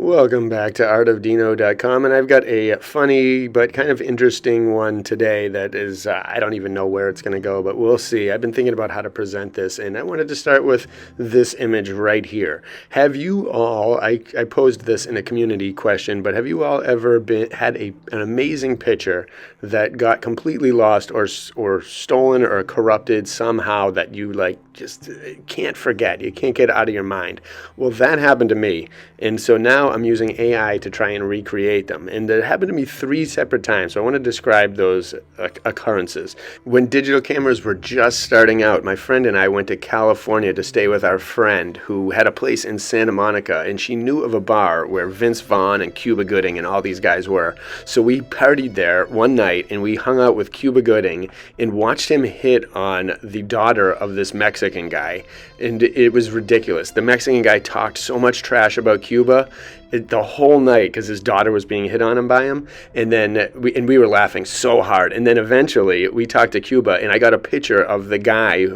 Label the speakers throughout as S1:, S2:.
S1: Welcome back to artofdino.com, and I've got a funny but kind of interesting one today that is, I don't even know where it's going to go, but we'll see. I've been thinking about how to present this, and I wanted to start with this image right here. Have you all, I posed this in a community question, but have you all ever had an amazing picture that got completely lost or stolen or corrupted somehow that you just can't forget, you can't get out of your mind? Well, that happened to me, and so now I'm using AI to try and recreate them. And it happened to me 3 separate times. So I want to describe those occurrences. When digital cameras were just starting out, my friend and I went to California to stay with our friend who had a place in Santa Monica, and she knew of a bar where Vince Vaughn and Cuba Gooding and all these guys were. So we partied there one night and we hung out with Cuba Gooding and watched him hit on the daughter of this Mexican guy. And it was ridiculous. The Mexican guy talked so much trash about Cuba the whole night because his daughter was being hit on him by him, and then we were laughing so hard. And then eventually we talked to Cuba, and I got a picture of the guy,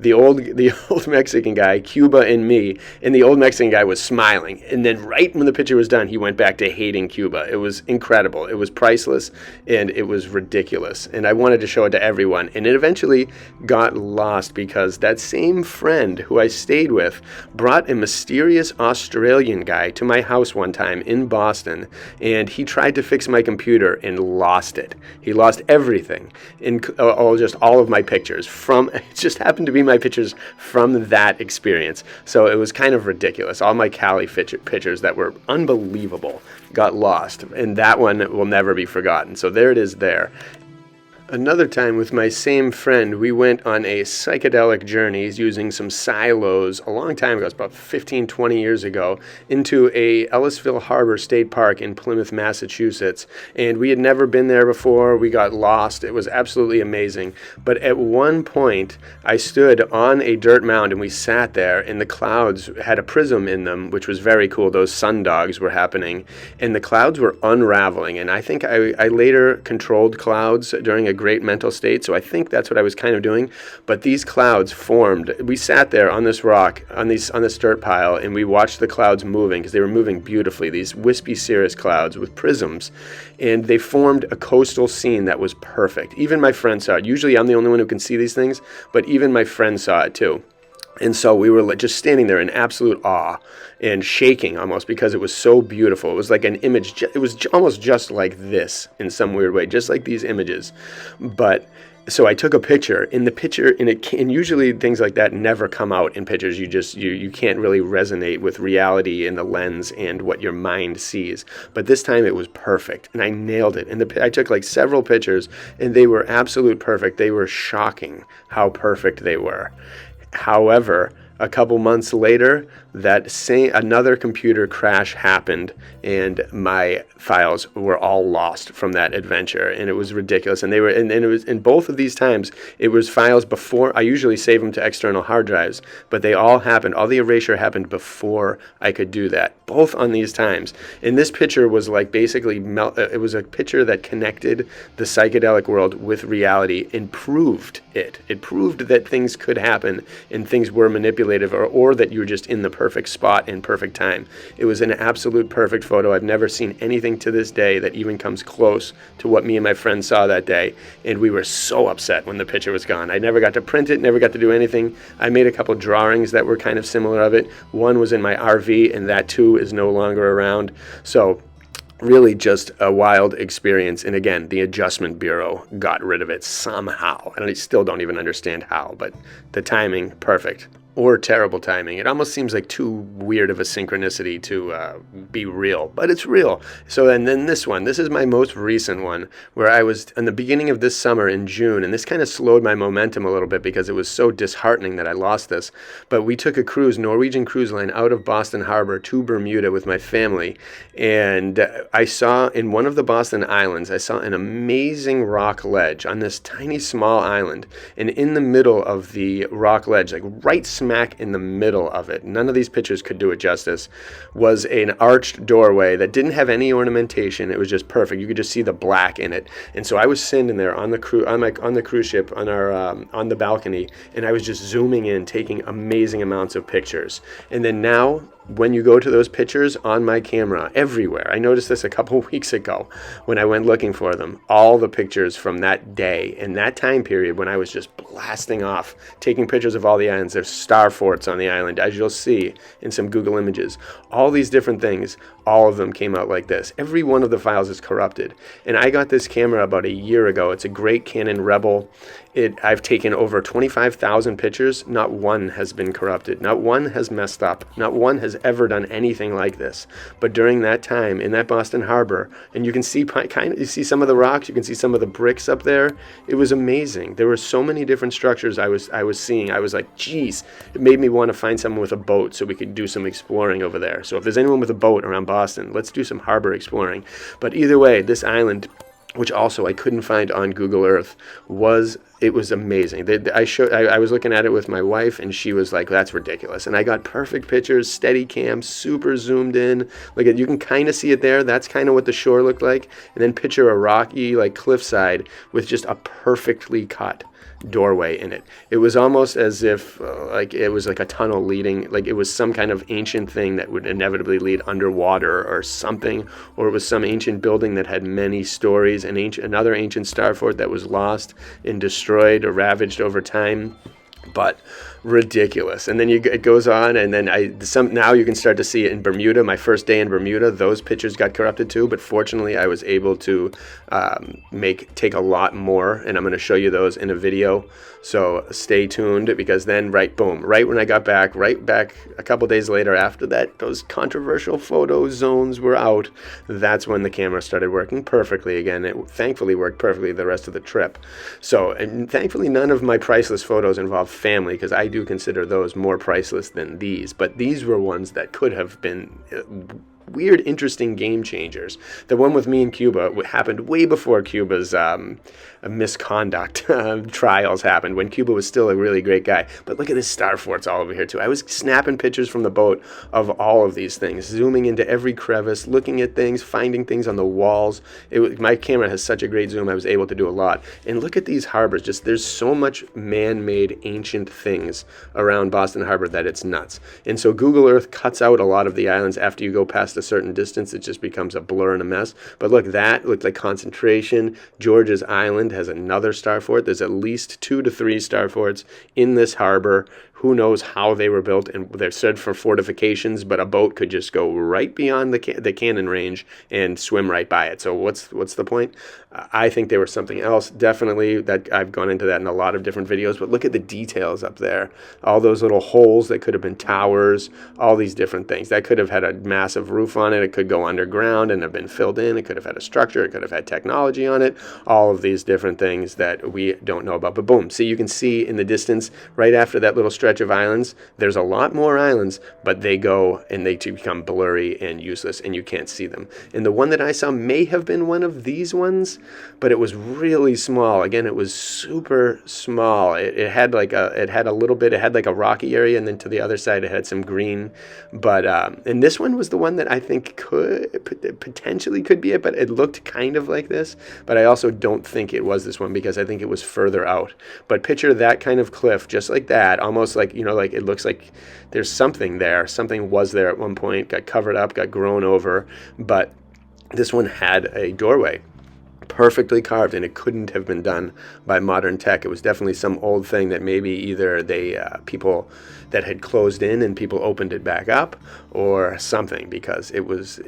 S1: the old Mexican guy, Cuba and me, and the old Mexican guy was smiling. And then right when the picture was done, he went back to hating Cuba. It was incredible. It was priceless, and it was ridiculous. And I wanted to show it to everyone, and it eventually got lost because that same friend who I stayed with brought a mysterious Australian guy to my house one time in Boston, and he tried to fix my computer and lost it. He lost everything, just all of my pictures it just happened to be my pictures from that experience. So it was kind of ridiculous. All my Cali pictures that were unbelievable got lost, and that one will never be forgotten. So there it is there. Another time with my same friend, we went on a psychedelic journey using some silos a long time ago, it's about 15, 20 years ago, into a Ellisville Harbor State Park in Plymouth, Massachusetts. And we had never been there before. We got lost. It was absolutely amazing. But at one point, I stood on a dirt mound and we sat there, and the clouds had a prism in them, which was very cool. Those sundogs were happening, and the clouds were unraveling. And I think I later controlled clouds during a great mental state, so I think that's what I was kind of doing. But these clouds formed. We sat there on this rock, on this dirt pile, and we watched the clouds moving because they were moving beautifully. These wispy cirrus clouds with prisms, and they formed a coastal scene that was perfect. Even my friend saw it. Usually, I'm the only one who can see these things, but even my friend saw it too. And so we were just standing there in absolute awe and shaking almost because it was so beautiful. It was like an image. It was almost just like this in some weird way, just like these images. But so I took a picture. And usually things like that never come out in pictures. You can't really resonate with reality in the lens and what your mind sees. But this time it was perfect, and I nailed it. And I took several pictures, and they were absolute perfect. They were shocking how perfect they were. However, a couple months later, another computer crash happened, and my files were all lost from that adventure, and it was ridiculous. And it was in both of these times, it was files before. I usually save them to external hard drives, but they all happened. All the erasure happened before I could do that. Both on these times. And this picture was basically it was a picture that connected the psychedelic world with reality and proved it. It proved that things could happen and things were manipulative, or that you were just in the perfect spot in perfect time. It was an absolute perfect photo. I've never seen anything to this day that even comes close to what me and my friend saw that day, and we were so upset when the picture was gone. I never got to print it, never got to do anything. I made a couple drawings that were kind of similar of it. One was in my RV, and that too is no longer around. So really just a wild experience. And again, the Adjustment Bureau got rid of it somehow. And I still don't even understand how, but the timing, perfect. Or terrible timing. It almost seems like too weird of a synchronicity to be real, but it's real. So and then this is my most recent one, where I was in the beginning of this summer in June, and this kind of slowed my momentum a little bit because it was so disheartening that I lost this. But we took a cruise, Norwegian Cruise Line, out of Boston Harbor to Bermuda with my family, and I saw in one of the Boston Islands, I saw an amazing rock ledge on this tiny small island, and in the middle of the rock ledge, right smack in the middle of it, none of these pictures could do it justice, was an arched doorway that didn't have any ornamentation. It was just perfect. You could just see the black in it. And so I was sitting there on the cruise ship on the balcony, and I was just zooming in, taking amazing amounts of pictures. And then now when you go to those pictures on my camera, everywhere, I noticed this a couple weeks ago when I went looking for them, all the pictures from that day and that time period when I was just blasting off, taking pictures of all the islands. There's star forts on the island, as you'll see in some Google images. All these different things, all of them came out like this. Every one of the files is corrupted. And I got this camera about a year ago. It's a great Canon Rebel. I've taken over 25,000 pictures. Not one has been corrupted. Not one has messed up. Not one has ever done anything like this. But during that time in that Boston Harbor, and you can see you see some of the rocks, you can see some of the bricks up there. It was amazing. There were so many different structures I was seeing. I was like, geez, it made me want to find someone with a boat so we could do some exploring over there. So if there's anyone with a boat around Boston, let's do some harbor exploring. But either way, this island, which also I couldn't find on Google Earth, was amazing. I was looking at it with my wife, and she was like, "That's ridiculous." And I got perfect pictures, steady cam, super zoomed in. Like, you can kind of see it there. That's kind of what the shore looked like. And then picture a rocky, like, cliffside with just a perfectly cut doorway in it. It was almost as if like it was like a tunnel leading, like it was some kind of ancient thing that would inevitably lead underwater or something, or it was some ancient building that had many stories, and another ancient star fort that was lost and destroyed or ravaged over time. But ridiculous. And then it goes on, and then now you can start to see it in Bermuda. My first day in Bermuda, those pictures got corrupted too, but fortunately I was able to take a lot more, and I'm going to show you those in a video. So stay tuned, because then right when I got back, right back a couple days later after that, those controversial photo zones were out. That's when the camera started working perfectly again. It thankfully worked perfectly the rest of the trip. So, and thankfully none of my priceless photos involved family, because I do consider those more priceless than these. But these were ones that could have been weird, interesting game changers. The one with me in Cuba happened way before Cuba's misconduct trials happened, when Cuba was still a really great guy. But look at his star forts all over here too. I was snapping pictures from the boat of all of these things, zooming into every crevice, looking at things, finding things on the walls. My camera has such a great zoom, I was able to do a lot. And look at these harbors. Just, there's so much man-made ancient things around Boston Harbor that it's nuts. And so Google Earth cuts out a lot of the islands. After you go past a certain distance, it just becomes a blur and a mess. But look, that looked like Concentration. George's Island has another star fort. There's at least 2 to 3 star forts in this harbor. Who knows how they were built, and they're said for fortifications, but a boat could just go right beyond the cannon range and swim right by it. So what's the point? I think there was something else. Definitely, that I've gone into that in a lot of different videos, but look at the details up there. All those little holes that could have been towers, all these different things. That could have had a massive roof on it. It could go underground and have been filled in. It could have had a structure. It could have had technology on it. All of these different things that we don't know about. But boom, see, you can see in the distance, right after that little stretch of islands, there's a lot more islands, but they go and they become blurry and useless, and you can't see them. And the one that I saw may have been one of these ones, but it was really small. Again, it was super small. It had like it had a rocky area, and then to the other side it had some green. But and this one was the one that I think potentially could be it, but it looked kind of like this. But I also don't think it was this one, because I think it was further out. But picture that kind of cliff, just like that, almost like, like it looks like there's something there. Something was there at one point, got covered up, got grown over, but this one had a doorway, perfectly carved, and it couldn't have been done by modern tech. It was definitely some old thing that maybe either people that had closed in and people opened it back up, or something, because it was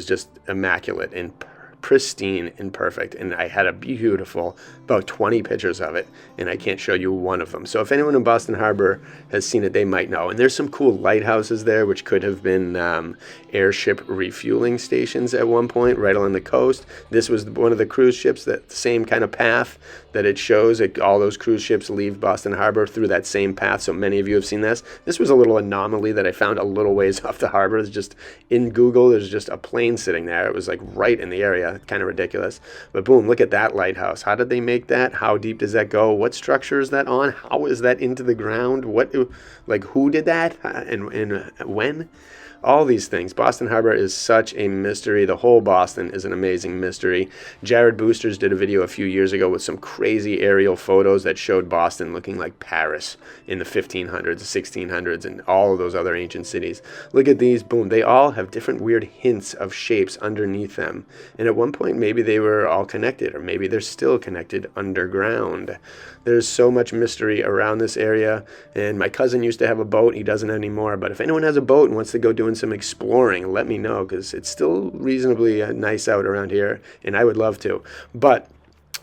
S1: just immaculate and pristine and perfect. And I had a beautiful, about 20 pictures of it, and I can't show you one of them. So if anyone in Boston Harbor has seen it, they might know. And there's some cool lighthouses there, which could have been airship refueling stations at one point right along the coast. This was one of the cruise ships, that same kind of path that it shows. All those cruise ships leave Boston Harbor through that same path. So many of you have seen this. This was a little anomaly that I found a little ways off the harbor. It's just in Google, there's just a plane sitting there. It was like right in the area. Kind of ridiculous. But boom, look at that lighthouse. How did they make that? How deep does that go? What structure is that on? How is that into the ground? Who did that? And when? all these things. Boston Harbor is such a mystery. The whole Boston is an amazing mystery. Jared Boosters did a video a few years ago with some crazy aerial photos that showed Boston looking like Paris in the 1500s, 1600s, and all of those other ancient cities. Look at these, boom. They all have different weird hints of shapes underneath them. And at one point, maybe they were all connected, or maybe they're still connected underground. There's so much mystery around this area, and my cousin used to have a boat. He doesn't anymore, but if anyone has a boat and wants to go doing some exploring, let me know, because it's still reasonably nice out around here, and I would love to. But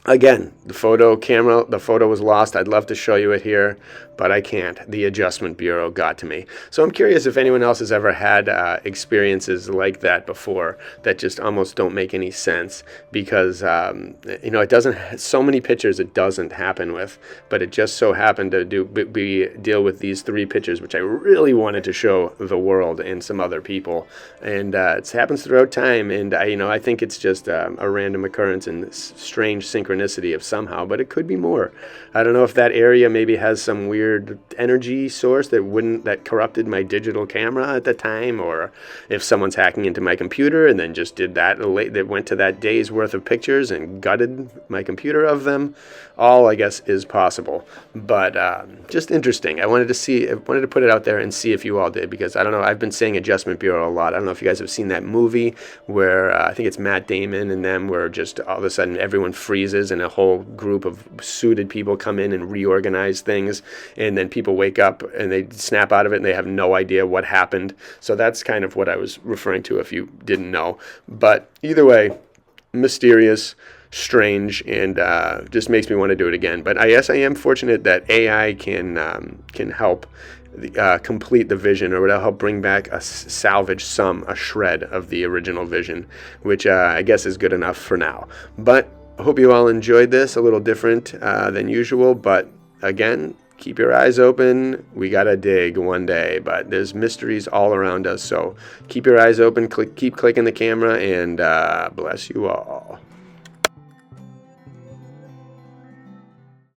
S1: again, the photo was lost. I'd love to show you it here, but I can't. The Adjustment Bureau got to me. So I'm curious if anyone else has ever had experiences like that before that just almost don't make any sense, because it doesn't, so many pictures it doesn't happen with, but it just so happened to deal with these 3 pictures, which I really wanted to show the world and some other people. And it happens throughout time, and I think it's just a random occurrence and strange synchronicity of somehow, but it could be more. I don't know if that area maybe has some weird energy source that corrupted my digital camera at the time, or if someone's hacking into my computer and then just did that went to that day's worth of pictures and gutted my computer of them. All, I guess, is possible, but just interesting. I wanted to put it out there and see if you all did, because I don't know, I've been saying Adjustment Bureau a lot. I don't know if you guys have seen that movie where I think it's Matt Damon and them, where just all of a sudden everyone freezes and a whole group of suited people come in and reorganize things, and then people wake up and they snap out of it and they have no idea what happened. So that's kind of what I was referring to, if you didn't know. But either way, mysterious, strange, and just makes me want to do it again. But I guess I am fortunate that AI can help complete the vision, or it'll help bring back a shred of the original vision, which I guess is good enough for now. But I hope you all enjoyed this, a little different than usual, but again, keep your eyes open. We gotta dig one day, but there's mysteries all around us, so keep your eyes open, keep clicking the camera, and bless you all.